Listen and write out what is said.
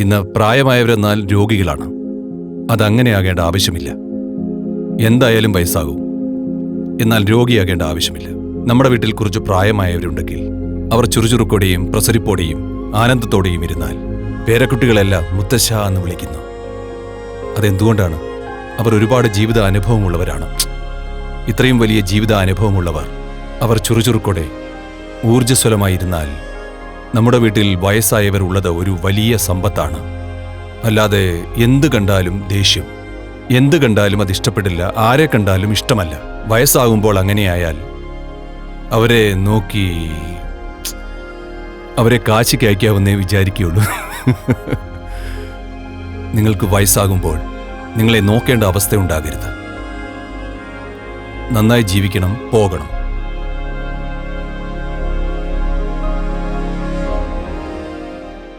ഇന്ന് പ്രായമായവരെന്നാൽ രോഗികളാണ്. അതങ്ങനെയാകേണ്ട ആവശ്യമില്ല. എന്തായാലും വയസ്സാകും, എന്നാൽ രോഗിയാകേണ്ട ആവശ്യമില്ല. നമ്മുടെ വീട്ടിൽ കുറച്ച് പ്രായമായവരുണ്ടെങ്കിൽ അവർ ചുറുചുറുക്കോടെയും പ്രസരിപ്പോടെയും ആനന്ദത്തോടെയും ഇരുന്നാൽ പേരക്കുട്ടികളെല്ലാം മുത്തശ്ശ എന്ന് വിളിക്കുന്നു. അതെന്തുകൊണ്ടാണ്? അവർ ഒരുപാട് ജീവിത അനുഭവമുള്ളവരാണ്. ഇത്രയും വലിയ ജീവിത അനുഭവമുള്ളവർ അവർ ചുറുചുറുക്കോടെ ഊർജ്ജസ്വലമായിരുന്നാൽ നമ്മുടെ വീട്ടിൽ വയസ്സായവർ ഉള്ളത് ഒരു വലിയ സമ്പത്താണ്. അല്ലാതെ എന്ത് കണ്ടാലും ദേഷ്യം, എന്ത് കണ്ടാലും അത് ഇഷ്ടപ്പെടില്ല, ആരെ കണ്ടാലും ഇഷ്ടമല്ല. വയസ്സാകുമ്പോൾ അങ്ങനെയായാൽ അവരെ നോക്കി അവരെ കാശിക്ക് അയക്കാവുന്നേ വിചാരിക്കുകയുള്ളൂ. നിങ്ങൾക്ക് വയസ്സാകുമ്പോൾ നിങ്ങളെ നോക്കേണ്ട അവസ്ഥയുണ്ടാകരുത്. നന്നായി ജീവിക്കണം, പോകണം.